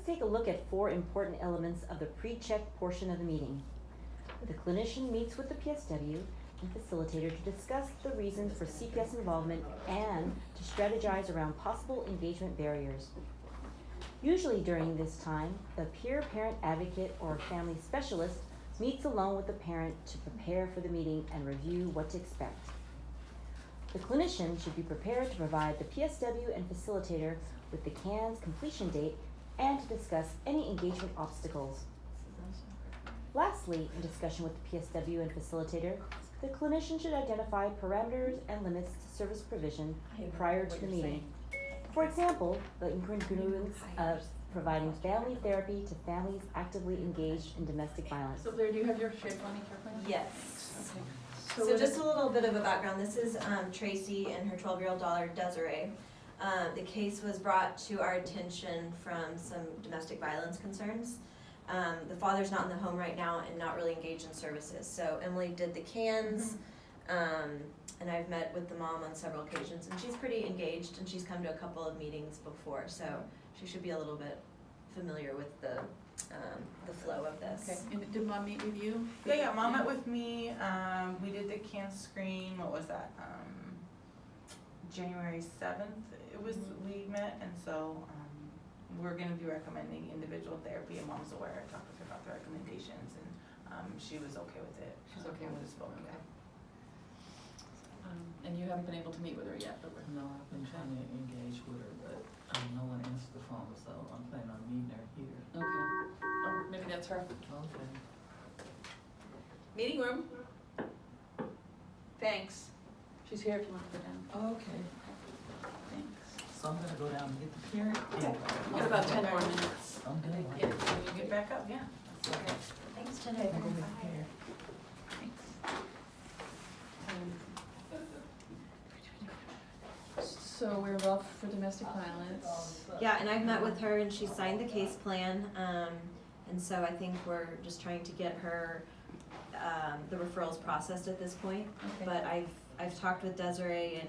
let's take a look at 4 important elements of the pre-check portion of the meeting. The clinician meets with the PSW and facilitator to discuss the reasons for CPS involvement and to strategize around possible engagement barriers. Usually during this time, the peer parent advocate or family specialist meets alone with the parent to prepare for the meeting and review what to expect. The clinician should be prepared to provide the PSW and facilitator with the CAN's completion date and to discuss any engagement obstacles. Lastly, in discussion with the PSW and facilitator, the clinician should identify parameters and limits to service provision prior to the meeting. For example, the incongruence of providing family therapy to families actively engaged in domestic violence. So Blair, do you have your shared bonding care plan? Yes. Okay. So just a little bit of a background. This is Tracy and her 12-year-old daughter, Desiree. The case was brought to our attention from some domestic violence concerns. The father's not in the home right now and not really engaged in services. So Emily did the CANs, and I've met with the mom on several occasions, and she's pretty engaged, and she's come to a couple of meetings before, so she should be a little bit familiar with the flow of this. Okay, and did mom meet with you? Yeah, mom met with me, we did the CAN screen, what was that, January 7th, we met, and so, we're gonna be recommending individual therapy, and mom's aware, I talked with her about the recommendations, and, she was okay with it. She's okay with it, spoken. okay. And you haven't been able to meet with her yet, but we're. No, I've been trying to engage with her, but no one answered the phone, so I'm planning on meeting her here. Okay, oh, maybe that's her. Okay. Meeting room. Thanks. She's here if you want to go down. Okay. Thanks. So I'm gonna go down and get the parent. Okay. We got about 10 more minutes. I'm good. Yeah. Can you get back up? Yeah. Okay. Thanks, I'm Jennifer. gonna get the parent. Thanks. So we're involved for domestic violence. Yeah, and I've met with her and she signed the case plan, and so I think we're just trying to get her, the referrals processed at this point. Okay. But I've talked with Desiree,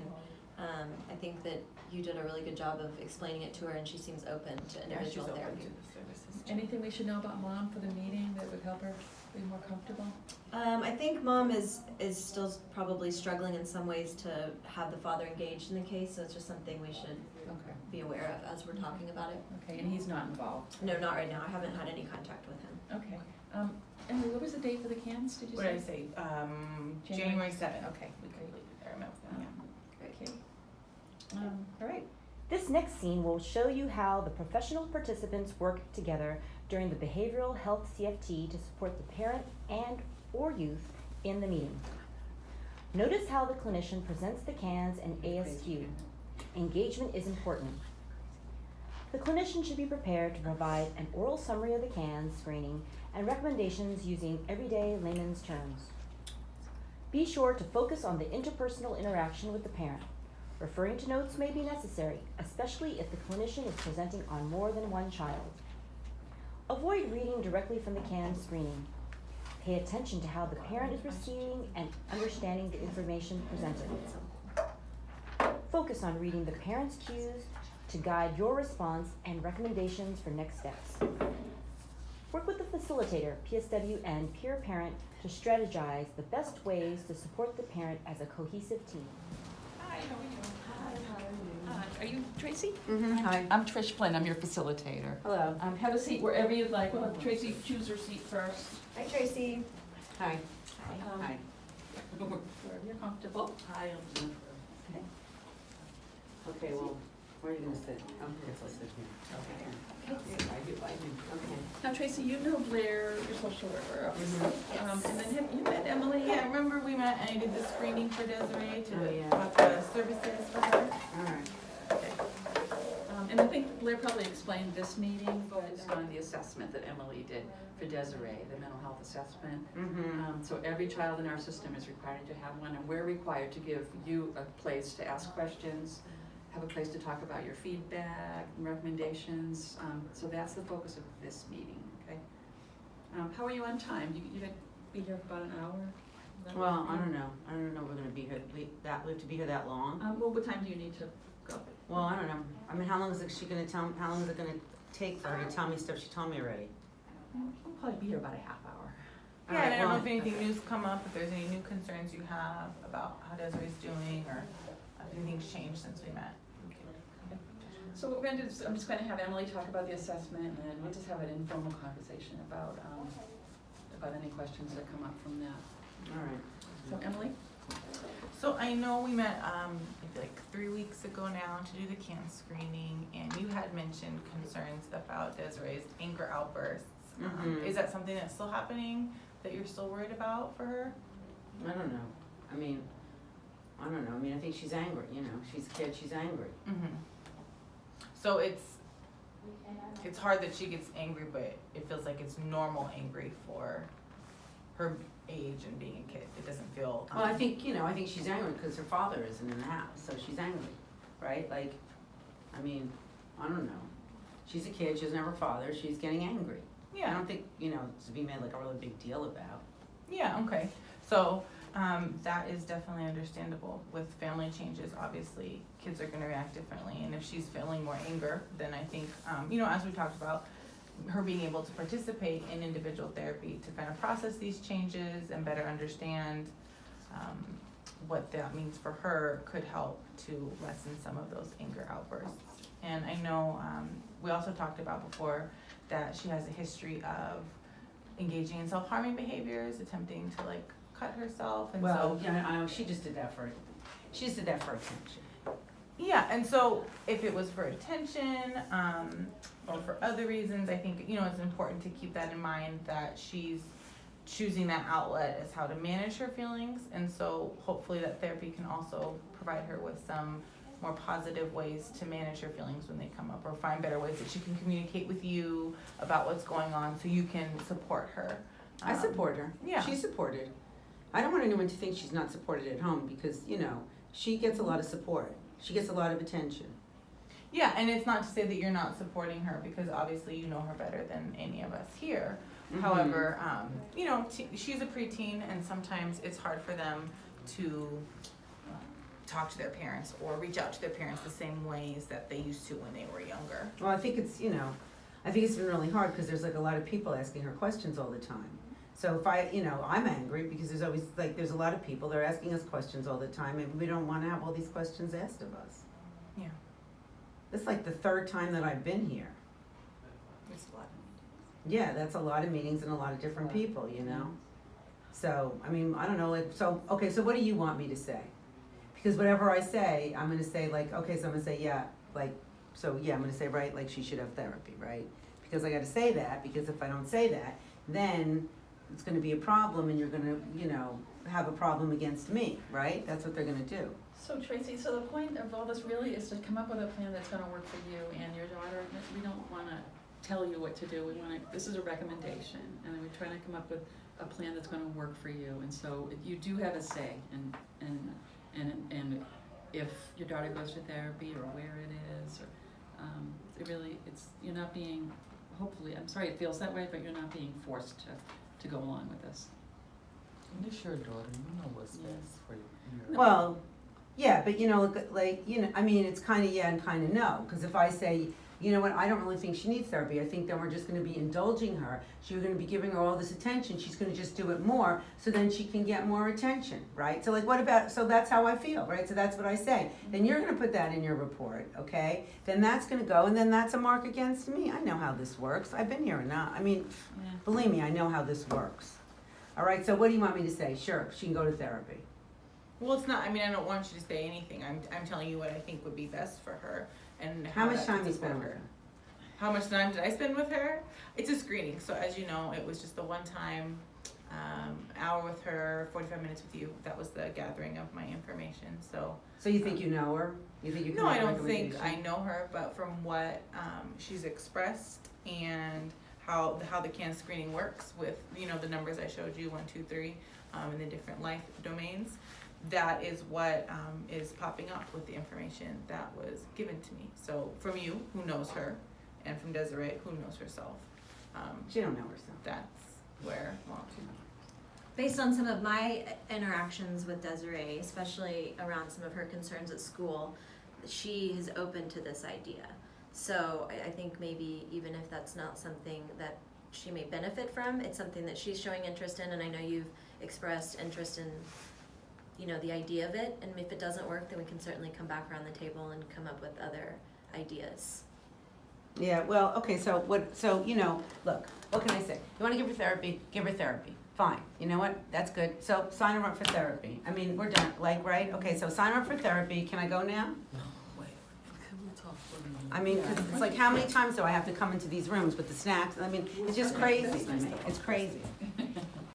and I think that you did a really good job of explaining it to her, and she seems open to individual Yeah, she's open therapy. to the services. Anything we should know about mom for the meeting that would help her be more comfortable? I think mom is still probably struggling in some ways to have the father engaged in the case, so it's just something we should Okay. be aware of as we're talking about it. Okay, and he's not involved. No, not right now. I haven't had any contact with him. Okay. Emily, what was the date for the cans, did you What say? did I say, January 7th. Okay. We completed there, I met with them, yeah. Okay. All right. This next scene will show you how the professional participants work together during the behavioral health CFT to support the parent and or youth in the meeting. Notice how the clinician presents the CANs and ASQ. Engagement is important. The clinician should be prepared to provide an oral summary of the CANs screening and recommendations using everyday layman's terms. Be sure to focus on the interpersonal interaction with the parent. Referring to notes may be necessary, especially if the clinician is presenting on more than one child. Avoid reading directly from the CAN screening. Pay attention to how the parent is receiving and understanding the information presented. Focus on reading the parent's cues to guide your response and recommendations for next steps. Work with the facilitator, PSW, and peer parent to strategize the best ways to support the parent as a cohesive team. Hi, how are you? Are you Tracy? Hi. I'm Trish Flynn, I'm your facilitator. Hello. Have a seat wherever you'd like. We'll have Tracy choose her seat first. Hi, Tracy. Hi. Hi. Wherever you're comfortable. Hi, I'm Jennifer. Okay, well, where are you gonna sit? I'm here, so I'll sit here. Okay. I do, okay. Now Tracy, you know Blair, your social worker. Mhm. And then have you met Emily? Yeah, remember we met and I did the screening for Desiree Oh, to yeah. about the services for her? Alright. Okay. And I think Blair probably explained this meeting, but Focused on the assessment that Emily did for Desiree, the mental health assessment. Mm-hmm. So every child in our system is required to have one, and we're required to give you a place to ask questions, have a place to talk about your feedback and recommendations. So that's the focus of this meeting, okay? How are you on time? You gonna be here for about an hour? Is that Well, right? I don't know if we're gonna be here, we have to be here that long. Well, what time do you need to go? Well, I don't know, I mean, how long is she gonna tell, how long is it gonna, take for her to tell me stuff she told me already? We'll probably be here about a half hour. Yeah, and I don't know if Alright, anything new's come up, if there's any new concerns you have about how Desiree's doing, or if anything's changed since we met. So what we're gonna do is, I'm just gonna have Emily talk about the assessment, and then we'll just have an informal conversation about any questions that come up from that. All right. So Emily? So I know we met, like 3 weeks ago now to do the CAN screening, and you had mentioned concerns about Desiree's anger outbursts. Mhm. Is that something that's still happening, that you're still worried about for her? I don't know. I mean, I don't know. I mean, I think she's angry, you know. She's a kid, she's angry. Mm-hmm. So it's hard that she gets angry, but it feels like it's normal angry for her age and being a kid. It doesn't feel. Well, I think, you know, I think she's angry because her father isn't in the house, so she's angry, right? Like, I mean, I don't know. She's a kid, she doesn't have her father, she's getting angry. I Yeah. don't think, you know, it's to be made like a really big deal about. Yeah. Okay. So that is definitely understandable. With family changes, obviously, kids are going to react differently, and if she's feeling more anger, then I think, you know, as we talked about, her being able to participate in individual therapy to kind of process these changes and better understand what that means for her could help to lessen some of those anger outbursts. And I know we also talked about before that she has a history of engaging in self-harming behaviors, attempting to like cut herself, and Well, so yeah, I know, she just did that for attention. yeah, and so if it was for attention, or for other reasons, I think, you know, it's important to keep that in mind, that she's choosing that outlet as how to manage her feelings, and so hopefully that therapy can also provide her with some more positive ways to manage her feelings when they come up, or find better ways that she can communicate with you about what's going on so you can support her. I support her. yeah. She's supported. I don't want anyone to think she's not supported at home because, you know, she gets a lot of support. She gets a lot of attention. Yeah, and it's not to say that you're not supporting her, because obviously you know her better than any of us here. Mhm. However, you know, she's a preteen, and sometimes it's hard for them to talk to their parents or reach out to their parents the same ways that they used to when they were younger. Well, I think it's, you know, I think it's been really hard because there's like a lot of people asking her questions all the time. So if I, you know, I'm angry because there's always, like, there's a lot of people, they're asking us questions all the time, and we don't wanna have all these questions asked of us. Yeah. It's like the third time that I've been here. It's a lot. Yeah, that's a lot of meetings and a lot of different people, you know? So, I mean, I don't know, like, so, okay, so what do you want me to say? Because whatever I say, I'm gonna say like, okay, so I'm gonna say, yeah, like, so, yeah, I'm gonna say, right, like, she should have therapy, right? Because I gotta say that, because if I don't say that, then it's gonna be a problem and you're gonna, you know, have a problem against me, right? That's what they're gonna do. So Tracy, so the point of all this really is to come up with a plan that's gonna work for you and your daughter. We don't wanna tell you what to do, this is a recommendation, and we're trying to come up with a plan that's gonna work for you. And so you do have a say, and if your daughter goes to therapy or where it is, or you're not being, hopefully, I'm sorry it feels that way, but you're not being forced to go along with this. And it's your daughter, you know what's best for you. Well, yeah, but you know, like, you know, I mean, it's kinda yeah and kinda no, cause if I say, you know what, I don't really think she needs therapy, I think then we're just gonna be indulging her, so you're gonna be giving her all this attention, she's gonna just do it more, so then she can get more attention, right? So like, what about, so that's how I feel, right? So that's what I say, then you're gonna put that in your report, okay? Then that's gonna go, and then that's a mark against me, I know how this works, I've been here enough, I mean, believe me, I know how this works. All right, so what do you want me to say? Sure, she can go to therapy. Well, it's not, I mean, I don't want you to say anything. I'm telling you what I think would be best for her and How much that time could you support spend with her? How much time did I spend with her? It's a screening, so as you know, it was just the one time, hour with her, 45 minutes with you. That was the gathering of my information, so. So you think you know her? You think you can No, I make a don't think I recommendation? know her, but from what, she's expressed and how the CAN screening works with, you know, the numbers I showed you, 1, 2, 3, and the different life domains, that is what is popping up with the information that was given to me. So from you, who knows her, and from Desiree, who knows herself, She don't know herself. that's where, well, Based on some of my interactions with Desiree, especially around some of her concerns at school, she is open to this idea. So I think maybe even if that's not something that she may benefit from, it's something that she's showing interest in, and I know you've expressed interest in, you know, the idea of it, and if it doesn't work, then we can certainly come back around the table and come up with other ideas. Yeah, well, okay, so you know, look, what can I say? You wanna give her therapy, give her therapy. Fine, you know what? That's good. So sign her up for therapy. I mean, we're done, like, right? Okay, so sign her up for therapy. Can I go now? No, wait, can we talk for a minute? I mean, 'cause it's like, how many times do I have to come into these rooms with the snacks? I mean, it's just crazy to me. It's crazy.